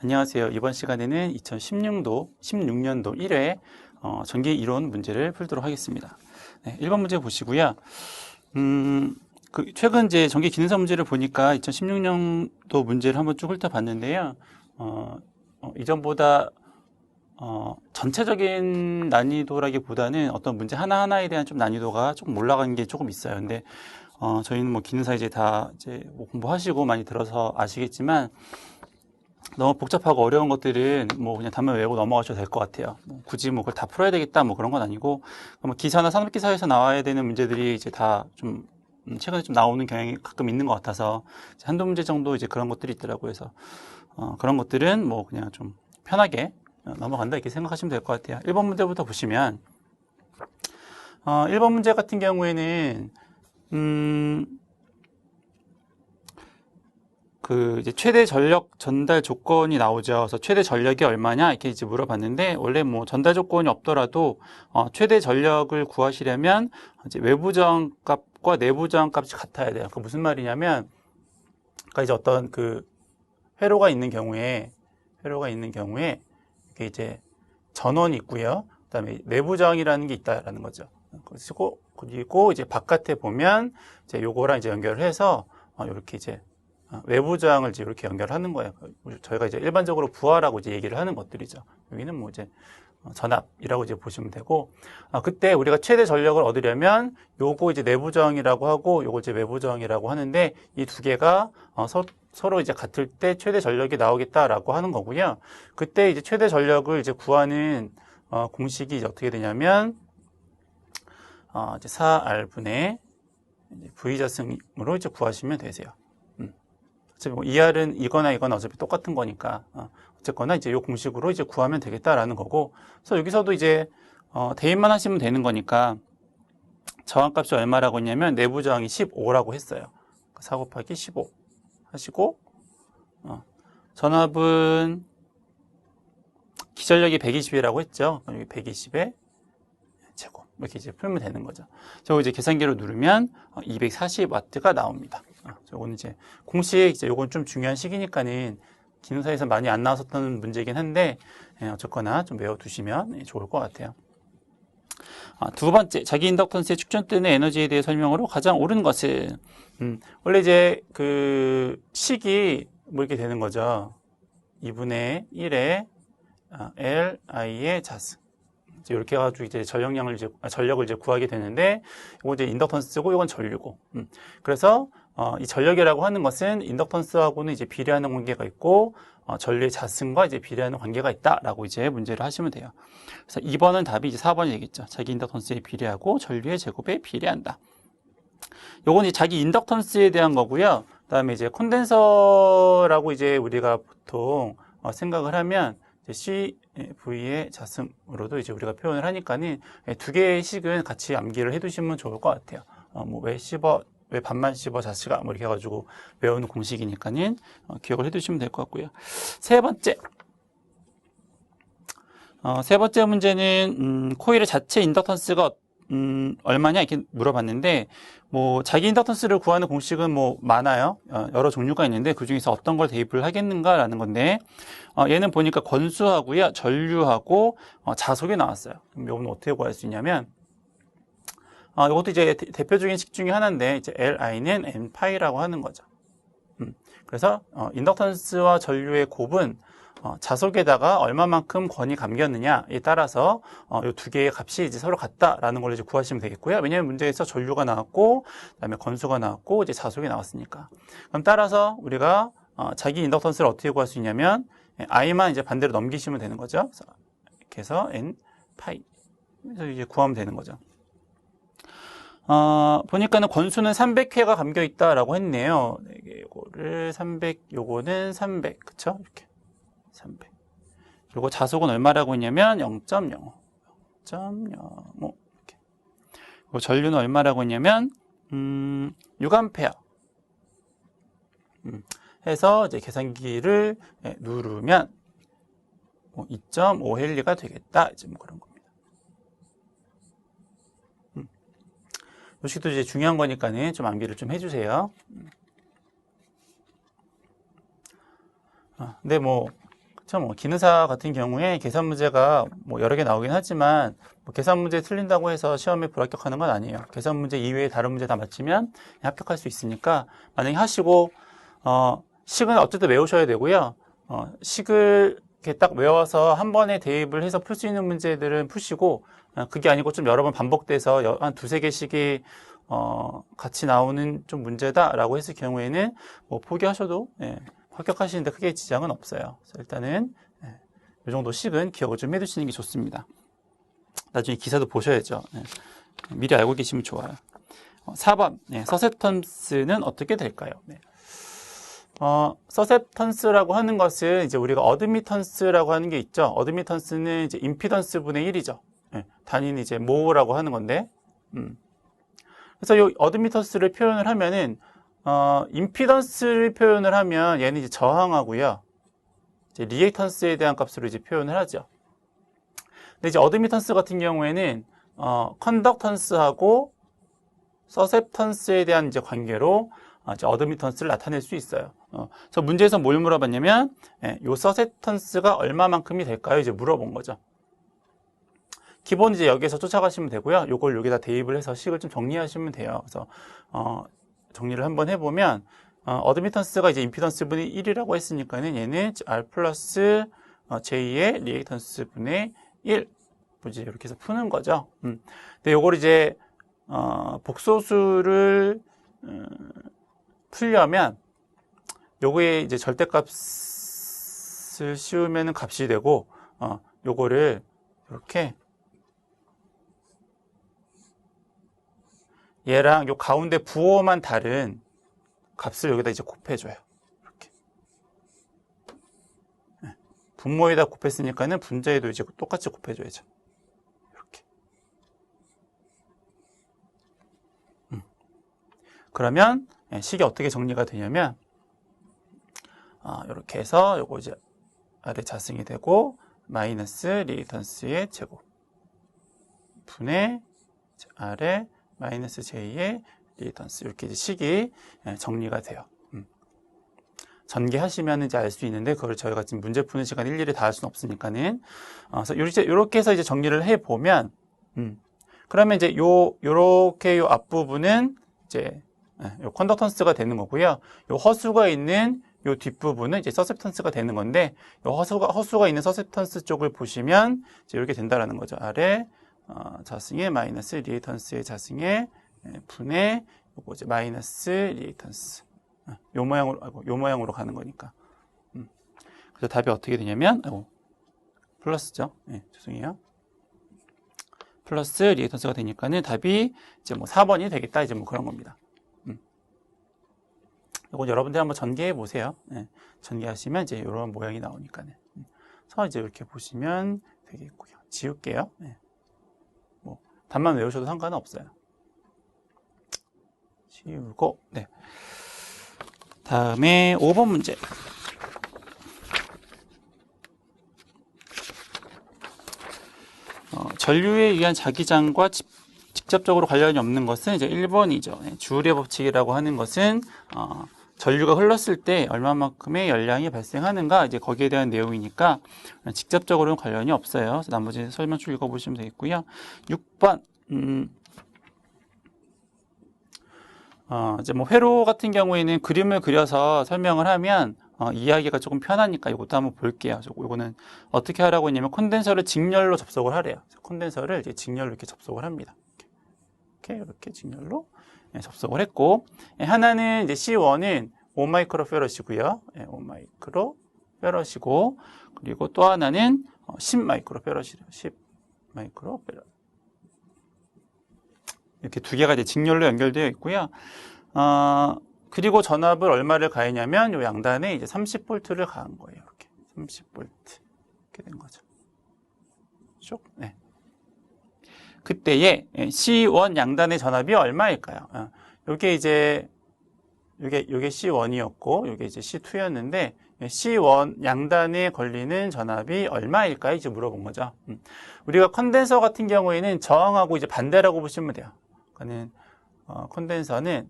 안녕하세요. 이번 시간에는 2016년도 1회 전기 이론 문제를 풀도록 하겠습니다. 네, 1번 문제 보시고요. 최근 이제 전기 기능사 문제를 보니까 2016년도 문제를 한번 쭉 훑어봤는데요. 이전보다 전체적인 난이도라기보다는 어떤 문제 하나하나에 대한 좀 난이도가 조금 올라간 게 조금 있어요. 근데 저희는 뭐 기능사 이제 다 이제 뭐 공부하시고 많이 들어서 아시겠지만 너무 복잡하고 어려운 것들은 뭐 그냥 단문 외우고 넘어가셔도 될 것 같아요. 굳이 뭐 그걸 다 풀어야 되겠다 뭐 그런 건 아니고, 뭐 기사나 산업기사에서 나와야 되는 문제들이 이제 다 좀 최근에 좀 나오는 경향이 가끔 있는 것 같아서 한두 문제 정도 이제 그런 것들이 있더라고요. 그래서 그런 것들은 뭐 그냥 좀 편하게 넘어간다 이렇게 생각하시면 될 것 같아요. 1번 문제부터 보시면 1번 문제 같은 경우에는 이제 최대 전력 전달 조건이 나오죠. 그래서 최대 전력이 얼마냐 이렇게 이제 물어봤는데, 원래 뭐 전달 조건이 없더라도 최대 전력을 구하시려면 이제 외부 저항값과 내부 저항값이 같아야 돼요. 그 무슨 말이냐면, 그러니까 이제 어떤 회로가 있는 경우에 이렇게 이제 전원이 있고요. 그다음에 내부 저항이라는 게 있다라는 거죠. 그리고 이제 바깥에 보면 이제 요거랑 이제 연결을 해서 이렇게 이제 외부 저항을 이제 이렇게 연결하는 거예요. 저희가 이제 일반적으로 부하라고 이제 얘기를 하는 것들이죠. 여기는 뭐 이제 전압이라고 이제 보시면 되고, 그때 우리가 최대 전력을 얻으려면 요거 이제 내부 저항이라고 하고 요거 이제 외부 저항이라고 하는데, 이 두 개가 서로 이제 같을 때 최대 전력이 나오겠다라고 하는 거고요. 그때 이제 최대 전력을 이제 구하는 공식이 이제 어떻게 되냐면 이제 4R분의 V자승으로 이제 구하시면 되세요. 어차피 뭐 ER은 이거나 어차피 똑같은 거니까 어쨌거나 이제 이 공식으로 이제 구하면 되겠다라는 거고, 그래서 여기서도 이제 대입만 하시면 되는 거니까 저항값이 얼마라고 했냐면 내부 저항이 15라고 했어요. 4 곱하기 15 하시고, 전압은 기전력이 120이라고 했죠. 그럼 여기 120의 제곱 이렇게 이제 풀면 되는 거죠. 저거 이제 계산기로 누르면 240W가 나옵니다. 저거는 이제 공식, 이제 요건 좀 중요한 식이니까는 기능사에서 많이 안 나왔었던 문제이긴 한데, 어쨌거나 좀 외워두시면 좋을 것 같아요. 두 번째, 자기 인덕턴스의 축전되는 에너지에 대해 설명으로 가장 옳은 것은, 원래 이제 식이 뭐 이렇게 되는 거죠. 2분의 1의 Li의 자승. 이렇게 해가지고 이제 전력을 이제 구하게 되는데, 이거 이제 인덕턴스고 이건 전류고. 그래서 이 전력이라고 하는 것은 인덕턴스하고는 이제 비례하는 관계가 있고, 전류의 자승과 이제 비례하는 관계가 있다라고 이제 문제를 하시면 돼요. 그래서 2번은 답이 이제 4번이 되겠죠. 자기 인덕턴스에 비례하고 전류의 제곱에 비례한다. 요건 이제 자기 인덕턴스에 대한 거고요. 그다음에 이제 콘덴서라고 이제 우리가 보통 생각을 하면 CV의 자승으로도 이제 우리가 표현을 하니까는 두 개의 식은 같이 암기를 해두시면 좋을 것 같아요. 왜 반만 씹어 자식아 뭐 이렇게 해가지고 외우는 공식이니까는 기억을 해두시면 될 것 같고요. 세 번째 문제는 코일의 자체 인덕턴스가 얼마냐 이렇게 물어봤는데, 뭐 자기 인덕턴스를 구하는 공식은 뭐 많아요. 여러 종류가 있는데 그 중에서 어떤 걸 대입을 하겠는가라는 건데, 얘는 보니까 권수하고요, 전류하고 자속이 나왔어요. 그럼 이거는 어떻게 구할 수 있냐면, 이것도 이제 대표적인 식 중에 하나인데, 이제 Li는 N파이라고 하는 거죠. 그래서 인덕턴스와 전류의 곱은 자속에다가 얼마만큼 권이 감겼느냐에 따라서 이 두 개의 값이 이제 서로 같다라는 걸 이제 구하시면 되겠고요. 왜냐하면 문제에서 전류가 나왔고, 그다음에 권수가 나왔고, 이제 자속이 나왔으니까. 그럼 따라서 우리가 자기 인덕턴스를 어떻게 구할 수 있냐면, I만 이제 반대로 넘기시면 되는 거죠. 이렇게 해서 N 파이. 그래서 이제 구하면 되는 거죠. 보니까는 권수는 300회가 감겨 있다라고 했네요. 요거를 300, 요거는 300, 그쵸? 이렇게. 300. 그리고 자속은 얼마라고 했냐면 0.05. 0.05. 이렇게. 그리고 전류는 얼마라고 했냐면 6A. 해서 이제 계산기를 누르면 2.5헬리가 되겠다. 이제 뭐 그런 겁니다. 이 식도 이제 중요한 거니까는 좀 암기를 좀 해주세요. 근데 뭐 뭐 기능사 같은 경우에 계산 문제가 뭐 여러 개 나오긴 하지만 뭐 계산 문제 틀린다고 해서 시험에 불합격하는 건 아니에요. 계산 문제 이외에 다른 문제 다 맞추면 합격할 수 있으니까 만약에 하시고 식은 어쨌든 외우셔야 되고요. 식을 이렇게 딱 외워서 한 번에 대입을 해서 풀 수 있는 문제들은 푸시고 그게 아니고 좀 여러 번 반복돼서 한 두세 개씩이 같이 나오는 좀 문제다라고 했을 경우에는 뭐 포기하셔도 합격하시는데 크게 지장은 없어요. 그래서 일단은 이 정도 식은 기억을 좀 해두시는 게 좋습니다. 나중에 기사도 보셔야죠. 미리 알고 계시면 좋아요. 4번 서셉턴스는 어떻게 될까요? 서셉턴스라고 하는 것은 이제 우리가 어드미턴스라고 하는 게 있죠. 어드미턴스는 이제 임피던스 분의 1이죠. 단위는 이제 모라고 하는 건데, 그래서 이 어드미턴스를 표현을 하면은 임피던스를 표현을 하면 얘는 이제 저항하고요. 이제 리액턴스에 대한 값으로 이제 표현을 하죠. 근데 이제 어드미턴스 같은 경우에는 컨덕턴스하고 서셉턴스에 대한 이제 관계로 이제 어드미턴스를 나타낼 수 있어요. 그래서 문제에서 뭘 물어봤냐면, 요 서셉턴스가 얼마만큼이 될까요? 이제 물어본 거죠. 기본 이제 여기에서 쫓아가시면 되고요. 요걸 여기다 대입을 해서 식을 좀 정리하시면 돼요. 그래서 정리를 한번 해보면 어드미턴스가 이제 임피던스 분의 1이라고 했으니까는 얘는 R 플러스 J의 리액턴스 분의 1 이제 이렇게 해서 푸는 거죠. 근데 요걸 이제 복소수를 풀려면 요거에 이제 절대값을 씌우면은 값이 되고 요거를 이렇게 얘랑 요 가운데 부호만 다른 값을 여기다 이제 곱해줘요. 이렇게. 분모에다 곱했으니까는 분자에도 이제 똑같이 곱해줘야죠. 이렇게. 그러면 식이 어떻게 정리가 되냐면, 이렇게 해서 요거 이제 아래 자승이 되고, 마이너스 리액턴스의 제곱. 분의 아래 마이너스 J의 리액턴스. 이렇게 이제 식이 정리가 돼요. 전개하시면 이제 알 수 있는데, 그걸 저희가 지금 문제 푸는 시간 일일이 다 할 수는 없으니까는. 그래서 이렇게 해서 이제 정리를 해 보면, 그러면 이제 요렇게 요 앞부분은 이제 요 컨덕턴스가 되는 거고요. 요 허수가 있는 요 뒷부분은 이제 서셉턴스가 되는 건데, 요 허수가 있는 서셉턴스 쪽을 보시면 이제 이렇게 된다라는 거죠. 아래 자승의 마이너스 리액턴스의 자승의 분의 요거 이제 마이너스 리액턴스. 요 모양으로 가는 거니까. 그래서 답이 어떻게 되냐면, 플러스죠. 죄송해요. 플러스 리액턴스가 되니까는 답이 이제 뭐 4번이 되겠다. 이제 뭐 그런 겁니다. 이건 여러분들 한번 전개해 보세요. 전개하시면 이제 이런 모양이 나오니까는. 그래서 이제 이렇게 보시면 되겠고요. 지울게요. 뭐 답만 외우셔도 상관은 없어요. 지우고, 다음에 5번 문제. 전류에 의한 자기장과 직접적으로 관련이 없는 것은 이제 1번이죠. 주울의 법칙이라고 하는 것은 전류가 흘렀을 때 얼마만큼의 열량이 발생하는가, 이제 거기에 대한 내용이니까 직접적으로는 관련이 없어요. 그래서 나머지 설명書읽어보시면 되겠고요. 6번 이제 뭐 회로 같은 경우에는 그림을 그려서 설명을 하면 이해하기가 조금 편하니까 이것도 한번 볼게요. 이거는 어떻게 하라고 했냐면 콘덴서를 직렬로 접속을 하래요. 콘덴서를 이제 직렬로 이렇게 접속을 합니다. 이렇게 직렬로 접속을 했고, 하나는 이제 C1은 5마이크로페럿이고요. 5마이크로페럿이고, 그리고 또 하나는 10마이크로페럿이래요. 10마이크로페럿. 이렇게 두 개가 이제 직렬로 연결되어 있고요. 그리고 전압을 얼마를 가했냐면 요 양단에 이제 30볼트를 가한 거예요. 이렇게 30볼트 이렇게 된 거죠. 쭉. 그때의 C1 양단의 전압이 얼마일까요? 요게 이제 요게 C1이었고 요게 이제 C2였는데 C1 양단에 걸리는 전압이 얼마일까요? 이제 물어본 거죠. 우리가 컨덴서 같은 경우에는 저항하고 이제 반대라고 보시면 돼요. 그러니까는 컨덴서는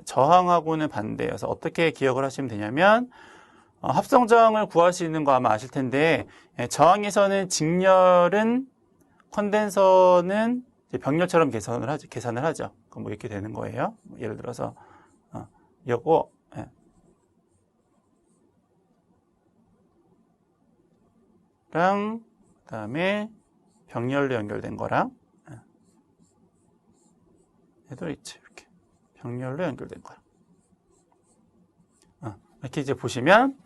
저항하고는 반대여서 어떻게 기억을 하시면 되냐면 합성 저항을 구할 수 있는 거 아마 아실 텐데 저항에서는 직렬은 컨덴서는 병렬처럼 계산을 하죠. 그럼 뭐 이렇게 되는 거예요. 예를 들어서 요거 랑 그다음에 병렬로 연결된 거랑 얘도 있죠. 이렇게 병렬로 연결된 거랑 이렇게 이제 보시면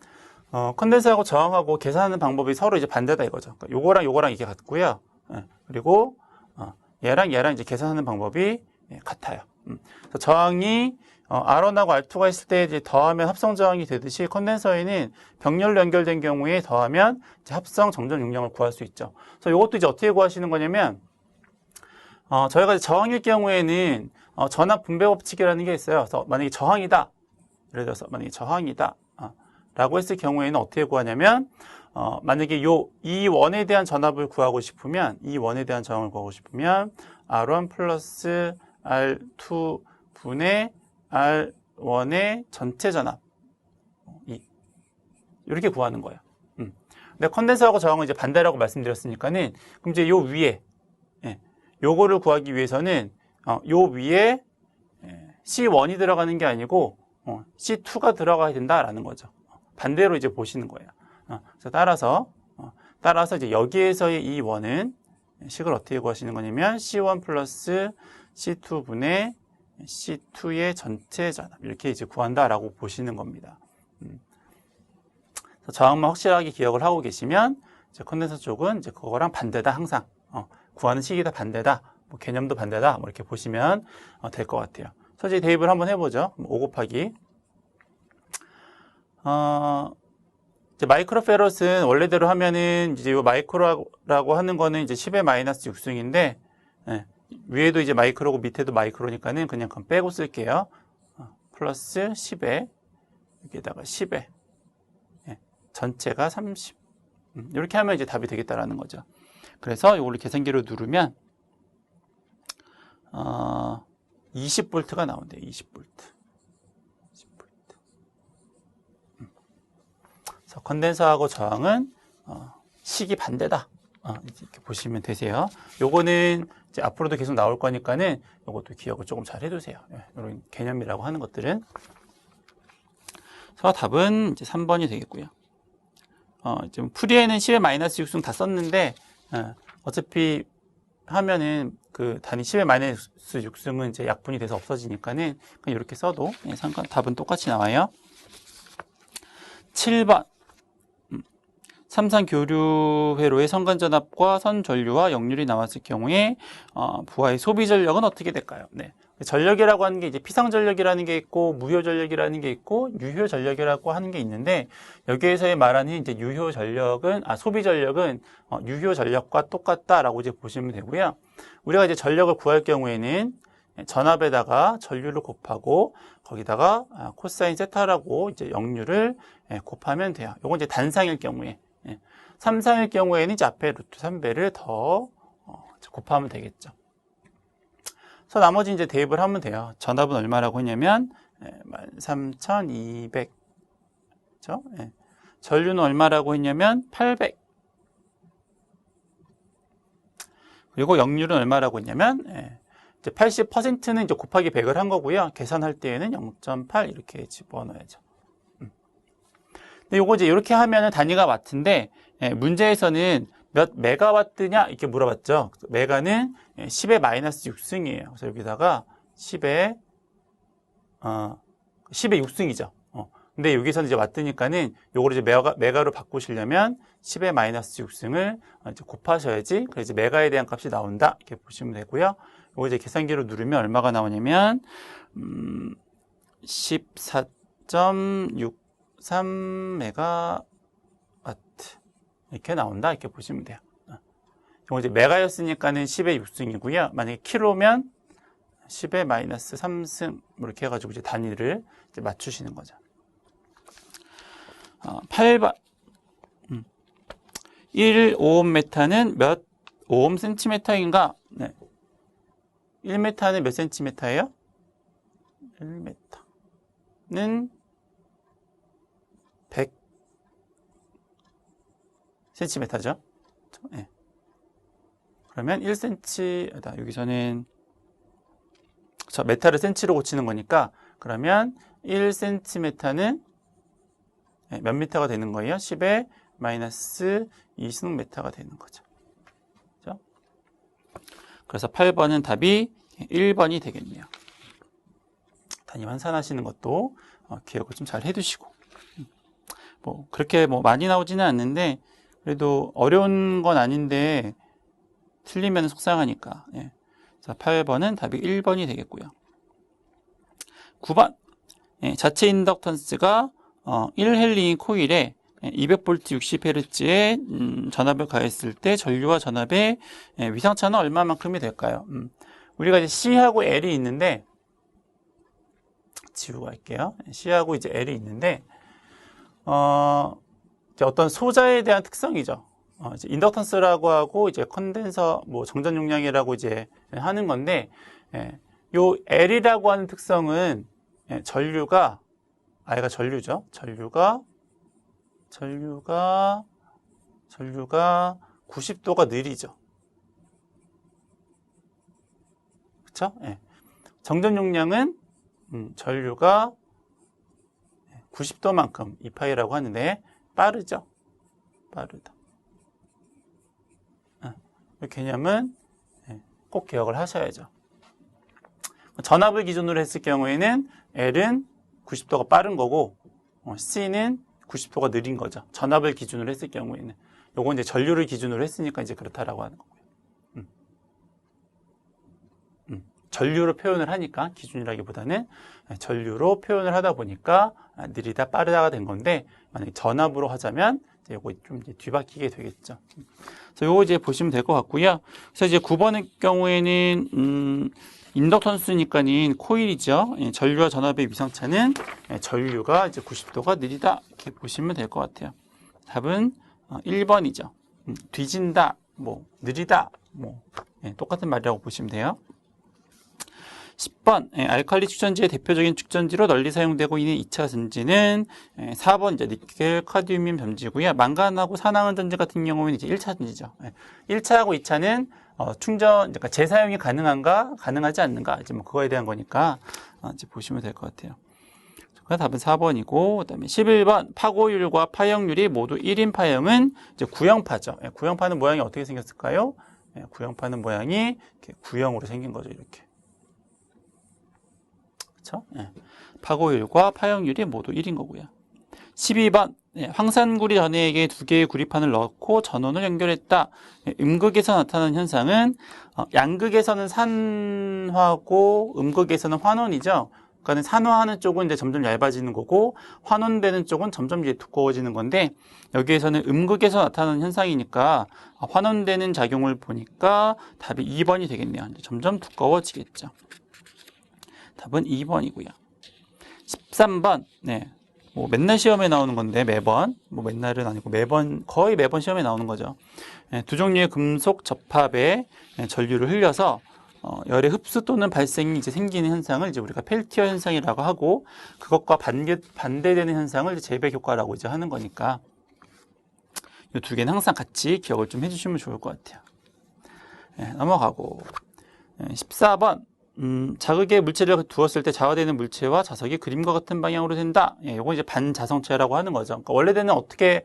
컨덴서하고 저항하고 계산하는 방법이 서로 이제 반대다 이거죠. 그러니까 요거랑 요거랑 이게 같고요. 그리고 얘랑 이제 계산하는 방법이 같아요. 저항이 R1하고 R2가 있을 때 이제 더하면 합성 저항이 되듯이 컨덴서에는 병렬로 연결된 경우에 더하면 이제 합성 정전 용량을 구할 수 있죠. 그래서 이것도 이제 어떻게 구하시는 거냐면 저희가 이제 저항일 경우에는 전압 분배 법칙이라는 게 있어요. 그래서 만약에 저항이다, 예를 들어서 만약에 저항이다 라고 했을 경우에는 어떻게 구하냐면 만약에 이 원에 대한 전압을 구하고 싶으면 이 원에 대한 저항을 구하고 싶으면 R1 플러스 R2 분의 R1의 전체 전압 이렇게 구하는 거예요. 근데 컨덴서하고 저항은 이제 반대라고 말씀드렸으니까는 그럼 이제 요 위에 요거를 구하기 위해서는 요 위에 C1이 들어가는 게 아니고 C2가 들어가야 된다라는 거죠. 반대로 이제 보시는 거예요. 그래서 따라서 이제 여기에서의 이 원은 식을 어떻게 구하시는 거냐면 C1 플러스 C2 분의 C2의 전체 전압 이렇게 이제 구한다라고 보시는 겁니다. 저항만 확실하게 기억을 하고 계시면 이제 컨덴서 쪽은 이제 그거랑 반대다 항상 구하는 식이 다 반대다, 뭐 개념도 반대다, 뭐 이렇게 보시면 될 것 같아요. 그래서 이제 대입을 한번 해보죠. 5 곱하기 이제 마이크로페럿은 원래대로 하면은 이제 요 마이크로라고 하는 거는 이제 10의 마이너스 6승인데 위에도 이제 마이크로고 밑에도 마이크로니까는 그냥 그건 빼고 쓸게요. 플러스 10에 여기에다가 10에 전체가 30 이렇게 하면 이제 답이 되겠다라는 거죠. 그래서 이걸 계산기로 누르면 20V가 나온대요. 20V. 그래서 컨덴서하고 저항은 식이 반대다. 이렇게 보시면 되세요. 요거는 이제 앞으로도 계속 나올 거니까는 요것도 기억을 조금 잘 해두세요. 이런 개념이라고 하는 것들은. 그래서 답은 이제 3번이 되겠고요. 지금 풀이에는 10의 마이너스 6승 다 썼는데 어차피 하면은 그 단위 10의 마이너스 6승은 이제 약분이 돼서 없어지니까는 그냥 이렇게 써도 답은 똑같이 나와요. 7번 삼산 교류회로의 선간전압과 선전류와 역률이 나왔을 경우에 부하의 소비 전력은 어떻게 될까요? 네. 전력이라고 하는 게 이제 피상전력이라는 게 있고 무효전력이라는 게 있고 유효전력이라고 하는 게 있는데 여기에서의 말하는 이제 소비전력은 유효전력과 똑같다라고 이제 보시면 되고요. 우리가 이제 전력을 구할 경우에는 전압에다가 전류를 곱하고 거기다가 코사인 세타라고 이제 역률을 곱하면 돼요. 요건 이제 단상일 경우에 3상일 경우에는 이제 앞에 루트 3배를 더 곱하면 되겠죠. 그래서 나머지 이제 대입을 하면 돼요. 전압은 얼마라고 했냐면 13,200. 그렇죠? 전류는 얼마라고 했냐면 800. 그리고 역률은 얼마라고 했냐면 이제 80%는 이제 곱하기 100을 한 거고요. 계산할 때에는 0.8 이렇게 집어넣어야죠. 근데 요거 이제 이렇게 하면은 단위가 같은데 문제에서는 몇 메가와트냐 이렇게 물어봤죠. 메가는 10의 마이너스 6승이에요. 그래서 여기다가 10의 6승이죠. 근데 여기서는 이제 와트니까는 요거를 이제 메가로 바꾸시려면 10의 마이너스 6승을 이제 곱하셔야지. 그래서 이제 메가에 대한 값이 나온다. 이렇게 보시면 되고요. 요거 이제 계산기로 누르면 얼마가 나오냐면 14.63메가와트 이렇게 나온다. 이렇게 보시면 돼요. 이거 이제 메가였으니까는 10의 6승이고요. 만약에 킬로면 10의 마이너스 3승 이렇게 해가지고 이제 단위를 이제 맞추시는 거죠. 8번 1오hm 몇 오hm 센티미터인가? 네. 1m는 몇 센티미터예요? 1m. 100cm죠. 네. 그러면 1cm, 여기서는 메타를 센치로 고치는 거니까, 그러면 1cm는 몇 미터가 되는 거예요? 10의 마이너스 2승미터가 되는 거죠. 그렇죠? 그래서 8번은 답이 1번이 되겠네요. 단위 환산하시는 것도 기억을 좀 잘 해두시고, 뭐 그렇게 뭐 많이 나오지는 않는데 그래도 어려운 건 아닌데 틀리면 속상하니까. 예. 자, 8번은 답이 1번이 되겠고요. 9번 자체 인덕턴스가 1헬링 코일에 200V 60Hz의 전압을 가했을 때 전류와 전압의 위상차는 얼마만큼이 될까요? 우리가 이제 C하고 L이 있는데, 지우고 할게요. C하고 이제 L이 있는데, 이제 어떤 소자에 대한 특성이죠. 이제 인덕턴스라고 하고 이제 컨덴서, 뭐 정전 용량이라고 이제 하는 건데, 요 L이라고 하는 특성은 전류가, 얘가 전류죠. 전류가 90도가 느리죠. 그쵸? 예. 정전 용량은 전류가 90도만큼 2파이라고 하는데 빠르죠. 빠르다. 이 개념은 꼭 기억을 하셔야죠. 전압을 기준으로 했을 경우에는 L은 90도가 빠른 거고 C는 90도가 느린 거죠. 전압을 기준으로 했을 경우에는. 요건 이제 전류를 기준으로 했으니까 이제 그렇다라고 하는 거고요. 전류로 표현을 하니까, 기준이라기보다는 전류로 표현을 하다 보니까 느리다 빠르다가 된 건데, 만약에 전압으로 하자면 요거 좀 이제 뒤바뀌게 되겠죠. 그래서 요거 이제 보시면 될 것 같고요. 그래서 이제 9번의 경우에는 인덕턴스니까는 코일이죠. 전류와 전압의 위상차는 전류가 이제 90도가 느리다, 이렇게 보시면 될 것 같아요. 답은 1번이죠. 뒤진다, 뭐 느리다, 뭐 똑같은 말이라고 보시면 돼요. 10번 알칼리 축전지의 대표적인 축전지로 널리 사용되고 있는 2차 전지는 4번 이제 니켈, 카드뮴 전지고요. 망간하고 산화은 전지 같은 경우는 이제 1차 전지죠. 1차하고 2차는 충전, 그러니까 재사용이 가능한가, 가능하지 않는가, 이제 뭐 그거에 대한 거니까 이제 보시면 될 것 같아요. 답은 4번이고, 그다음에 11번 파고율과 파형률이 모두 1인 파형은 이제 구형파죠. 구형파는 모양이 어떻게 생겼을까요? 구형파는 모양이 이렇게 구형으로 생긴 거죠, 이렇게. 그렇죠? 파고율과 파형률이 모두 1인 거고요. 12번 황산구리 전해에게 2개의 구리판을 넣고 전원을 연결했다. 음극에서 나타나는 현상은 양극에서는 산화고 음극에서는 환원이죠. 그러니까 산화하는 쪽은 이제 점점 얇아지는 거고 환원되는 쪽은 점점 이제 두꺼워지는 건데, 여기에서는 음극에서 나타나는 현상이니까 환원되는 작용을 보니까 답이 2번이 되겠네요. 이제 점점 두꺼워지겠죠. 답은 2번이고요. 13번 뭐 맨날 시험에 나오는 건데, 매번, 뭐 맨날은 아니고 매번, 거의 매번 시험에 나오는 거죠. 두 종류의 금속 접합에 전류를 흘려서 열의 흡수 또는 발생이 이제 생기는 현상을 이제 우리가 펠티어 현상이라고 하고, 그것과 반대되는 현상을 이제 제백 효과라고 이제 하는 거니까, 이 두 개는 항상 같이 기억을 좀 해주시면 좋을 것 같아요. 넘어가고 14번 자극의 물체를 두었을 때 자화되는 물체와 자석이 그림과 같은 방향으로 된다. 이건 이제 반자성체라고 하는 거죠. 그러니까 원래대는 어떻게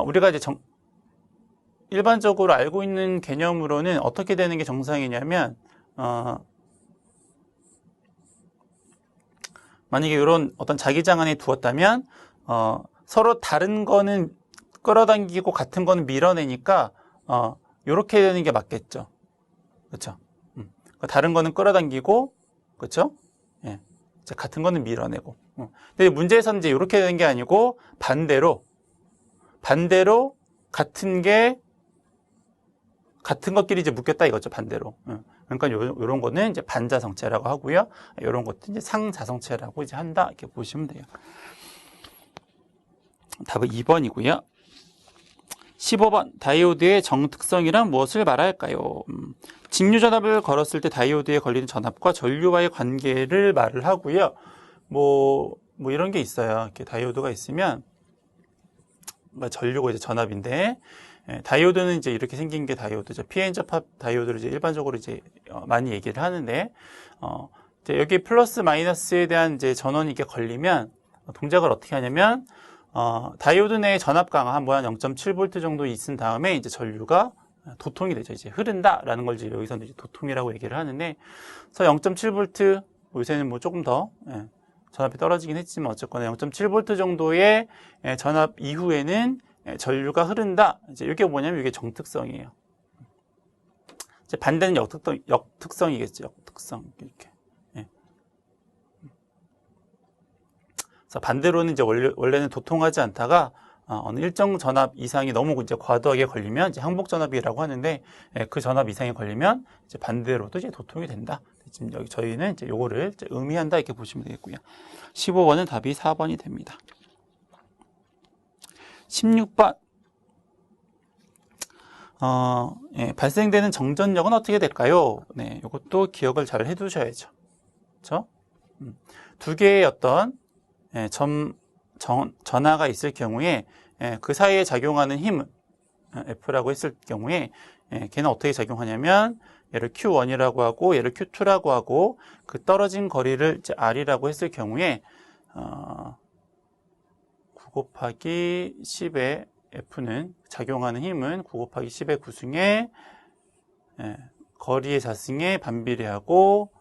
우리가 이제 일반적으로 알고 있는 개념으로는 어떻게 되는 게 정상이냐면, 만약에 이런 어떤 자기장 안에 두었다면 서로 다른 거는 끌어당기고 같은 거는 밀어내니까 이렇게 되는 게 맞겠죠. 그렇죠? 다른 거는 끌어당기고, 그렇죠? 이제 같은 거는 밀어내고. 근데 문제에서는 이제 이렇게 되는 게 아니고 반대로 같은 것끼리 이제 묶였다 이거죠, 반대로. 그러니까 요런 거는 이제 반자성체라고 하고요. 요런 것도 이제 상자성체라고 이제 한다, 이렇게 보시면 돼요. 답은 2번이고요. 15번 다이오드의 정특성이란 무엇을 말할까요? 직류전압을 걸었을 때 다이오드에 걸리는 전압과 전류와의 관계를 말을 하고요. 뭐 뭐 이런 게 있어요. 이렇게 다이오드가 있으면, 전류가 이제 전압인데, 다이오드는 이제 이렇게 생긴 게 다이오드죠. PN 접합 다이오드를 이제 일반적으로 이제 많이 얘기를 하는데, 이제 여기 플러스 마이너스에 대한 이제 전원이 이게 걸리면 동작을 어떻게 하냐면, 다이오드 내에 전압 강화 한 0.7V 정도 있은 다음에 이제 전류가 도통이 되죠. 이제 흐른다라는 걸 이제 여기서는 이제 도통이라고 얘기를 하는데, 그래서 0.7V, 요새는 뭐 조금 더 전압이 떨어지긴 했지만 어쨌거나 0.7V 정도의 전압 이후에는 전류가 흐른다. 이제 이게 뭐냐면 이게 정특성이에요. 이제 반대는 역특성이겠죠. 역특성 이렇게. 그래서 반대로는 이제 원래는 도통하지 않다가 어느 일정 전압 이상이 너무 이제 과도하게 걸리면 이제 항복 전압이라고 하는데, 그 전압 이상이 걸리면 이제 반대로도 이제 도통이 된다. 지금 여기 저희는 이제 요거를 이제 의미한다 이렇게 보시면 되겠고요. 15번은 답이 4번이 됩니다. 16번. 발생되는 정전력은 어떻게 될까요? 네, 이것도 기억을 잘 해두셔야죠. 그렇죠? 두 개의 어떤 전하가 있을 경우에 그 사이에 작용하는 힘은 F라고 했을 경우에 걔는 어떻게 작용하냐면 얘를 Q1이라고 하고 얘를 Q2라고 하고 그 떨어진 거리를 이제 R이라고 했을 경우에 9 곱하기 10의 F는 작용하는 힘은 9 곱하기 10의 구승에 거리의 자승에 반비례하고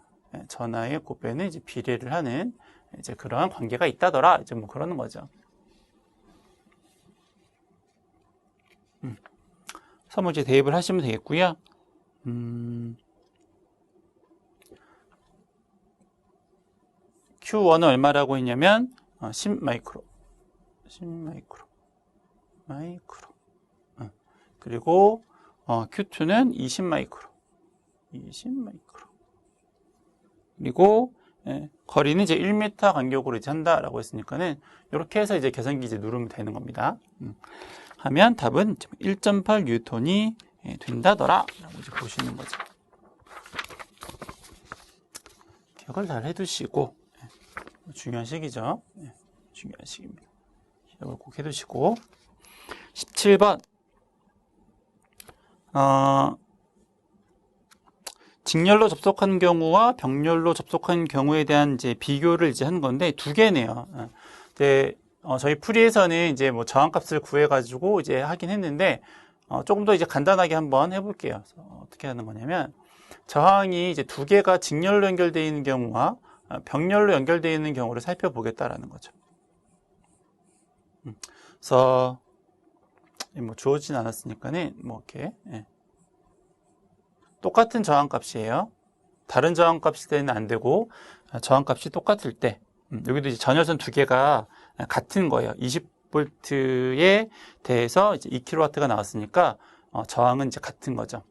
전하의 곱배는 이제 비례를 하는 이제 그러한 관계가 있다더라. 이제 뭐 그러는 거죠. 그래서 뭐 이제 대입을 하시면 되겠고요. Q1은 얼마라고 했냐면 10 마이크로. 10 마이크로. 그리고 Q2는 20 마이크로. 20 마이크로. 그리고 거리는 이제 1m 간격으로 이제 한다라고 했으니까는 이렇게 해서 이제 계산기 이제 누르면 되는 겁니다. 하면 답은 1.8 뉴턴이 된다더라 라고 이제 보시는 거죠. 기억을 잘 해두시고, 중요한 식이죠. 중요한 식입니다. 기억을 꼭 해두시고. 17번. 직렬로 접속한 경우와 병렬로 접속한 경우에 대한 이제 비교를 이제 한 건데 두 개네요. 이제 저희 풀이에서는 이제 뭐 저항값을 구해가지고 이제 하긴 했는데 조금 더 이제 간단하게 한번 해볼게요. 어떻게 하는 거냐면 저항이 이제 두 개가 직렬로 연결되어 있는 경우와 병렬로 연결되어 있는 경우를 살펴보겠다라는 거죠. 그래서 뭐 주어지진 않았으니까는 뭐 이렇게 똑같은 저항값이에요. 다른 저항값일 때는 안 되고 저항값이 똑같을 때 여기도 이제 전열선 두 개가 같은 거예요. 20V에 대해서 이제 2kW가 나왔으니까 저항은 이제 같은 거죠.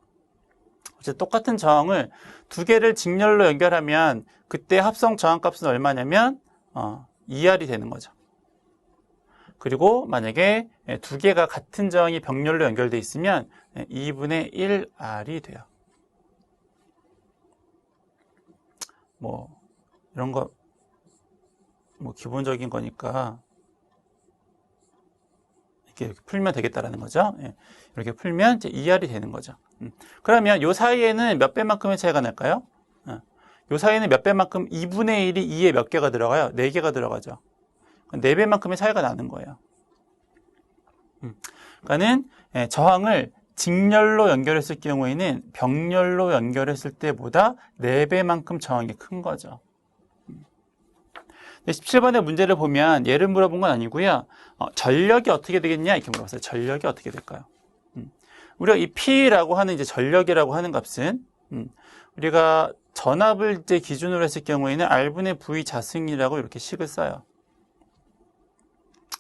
이제 똑같은 저항을 두 개를 직렬로 연결하면 그때 합성 저항값은 얼마냐면 2R이 되는 거죠. 그리고 만약에 두 개가 같은 저항이 병렬로 연결되어 있으면 2분의 1R이 돼요. 뭐 이런 거 뭐 기본적인 거니까 이렇게 풀면 되겠다라는 거죠. 이렇게 풀면 이제 2R이 되는 거죠. 그러면 요 사이에는 몇 배만큼의 차이가 날까요? 요 사이에는 몇 배만큼 2분의 1이 2에 몇 개가 들어가요? 4개가 들어가죠. 4배만큼의 차이가 나는 거예요. 그러니까는 저항을 직렬로 연결했을 경우에는 병렬로 연결했을 때보다 4배만큼 저항이 큰 거죠. 17번의 문제를 보면 얘를 물어본 건 아니고요. 전력이 어떻게 되겠냐 이렇게 물어봤어요. 전력이 어떻게 될까요? 우리가 이 P라고 하는 이제 전력이라고 하는 값은 우리가 전압을 이제 기준으로 했을 경우에는 R분의 V 자승이라고 이렇게 식을 써요.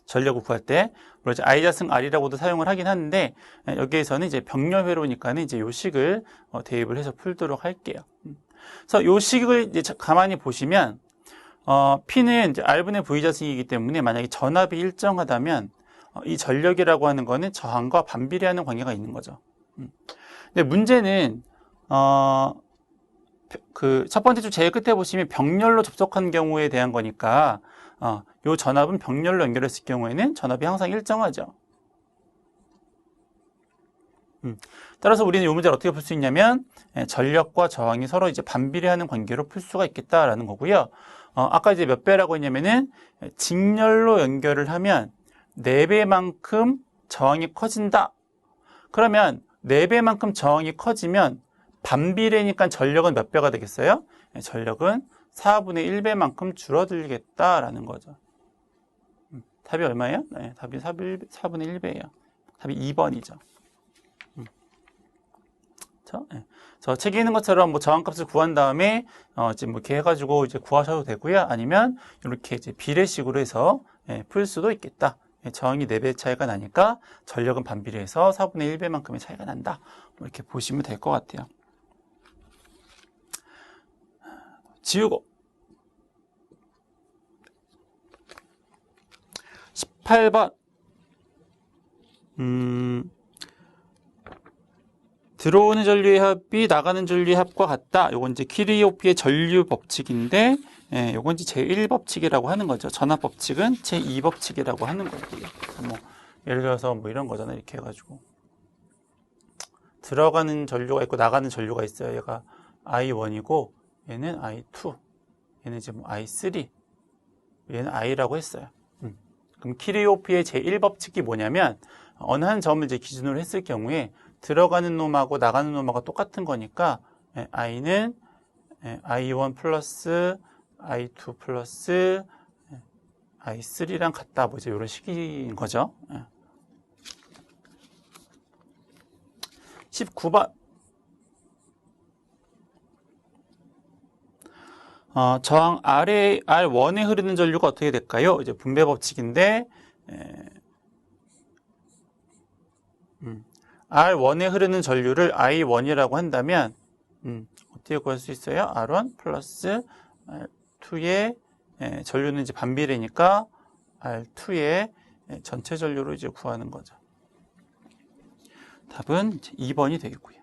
전력을 구할 때 물론 이제 I 자승 R이라고도 사용을 하긴 하는데 여기에서는 이제 병렬회로니까는 이제 요 식을 대입을 해서 풀도록 할게요. 그래서 요 식을 이제 가만히 보시면 P는 이제 R분의 V 자승이기 때문에 만약에 전압이 일정하다면 이 전력이라고 하는 거는 저항과 반비례하는 관계가 있는 거죠. 근데 문제는 그 첫 번째 줄 제일 끝에 보시면 병렬로 접속한 경우에 대한 거니까 요 전압은 병렬로 연결했을 경우에는 전압이 항상 일정하죠. 따라서 우리는 이 문제를 어떻게 풀 수 있냐면 전력과 저항이 서로 이제 반비례하는 관계로 풀 수가 있겠다라는 거고요. 아까 이제 몇 배라고 했냐면은 직렬로 연결을 하면 4배만큼 저항이 커진다. 그러면 4배만큼 저항이 커지면 반비례니까 전력은 몇 배가 되겠어요? 전력은 4분의 1배만큼 줄어들겠다라는 거죠. 답이 얼마예요? 네, 답이 4분의 1배예요. 답이 2번이죠. 저 책에 있는 것처럼 뭐 저항값을 구한 다음에 이제 뭐 이렇게 해가지고 이제 구하셔도 되고요. 아니면 이렇게 이제 비례식으로 해서 풀 수도 있겠다. 저항이 4배 차이가 나니까 전력은 반비례해서 4분의 1배만큼의 차이가 난다. 뭐 이렇게 보시면 될 것 같아요. 지우고 18번 들어오는 전류의 합이 나가는 전류의 합과 같다. 요건 이제 키르호프의 전류 법칙인데, 요건 이제 제1법칙이라고 하는 거죠. 전압 법칙은 제2법칙이라고 하는 거고요. 뭐 예를 들어서 뭐 이런 거잖아요. 이렇게 해가지고 들어가는 전류가 있고 나가는 전류가 있어요. 얘가 I1이고 얘는 I2, 얘는 이제 뭐 I3, 얘는 I라고 했어요. 그럼 키르호프의 제1법칙이 뭐냐면 어느 한 점을 이제 기준으로 했을 경우에 들어가는 놈하고 나가는 놈하고 똑같은 거니까 I는 I1 플러스 I2 플러스 I3랑 같다. 뭐 이제 이런 식인 거죠. 19번 저항 R1에 흐르는 전류가 어떻게 될까요? 이제 분배 법칙인데 R1에 흐르는 전류를 I1이라고 한다면 어떻게 구할 수 있어요? R1 플러스 R2의 전류는 이제 반비례니까 R2의 전체 전류로 이제 구하는 거죠. 답은 2번이 되겠고요.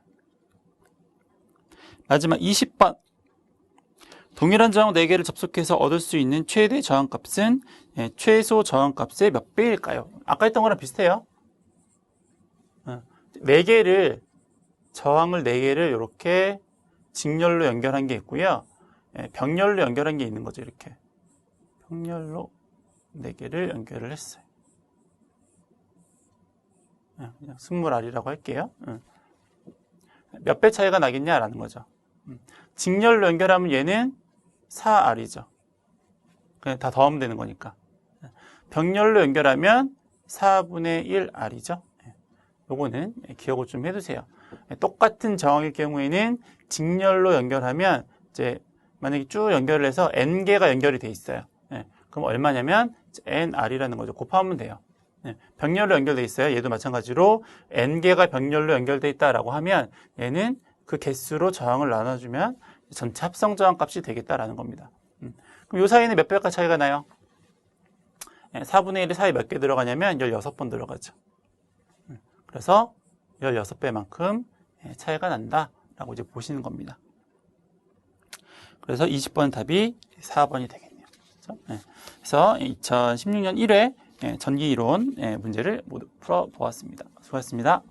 마지막 20번. 동일한 저항 4개를 접속해서 얻을 수 있는 최대 저항값은 최소 저항값의 몇 배일까요? 아까 했던 거랑 비슷해요. 4개를 저항을 4개를 이렇게 직렬로 연결한 게 있고요. 병렬로 연결한 게 있는 거죠. 이렇게 병렬로 4개를 연결을 했어요. 그냥 승물R이라고 할게요. 몇 배 차이가 나겠냐라는 거죠. 직렬로 연결하면 얘는 4R이죠. 그냥 다 더하면 되는 거니까. 병렬로 연결하면 4분의 1R이죠. 요거는 기억을 좀 해두세요. 똑같은 저항일 경우에는 직렬로 연결하면 이제 만약에 쭉 연결을 해서 N개가 연결이 돼 있어요. 그럼 얼마냐면 NR이라는 거죠. 곱하면 돼요. 병렬로 연결돼 있어요. 얘도 마찬가지로 N개가 병렬로 연결돼 있다라고 하면 얘는 그 개수로 저항을 나눠주면 전체 합성 저항 값이 되겠다라는 겁니다. 그럼 요 사이에는 몇 배가 차이가 나요? 4분의 1에 사이 몇 개 들어가냐면 16번 들어가죠. 그래서 16배만큼 차이가 난다라고 이제 보시는 겁니다. 그래서 20번 답이 4번이 되겠네요. 그래서 2016년 1회 전기 이론 문제를 모두 풀어보았습니다. 수고하셨습니다.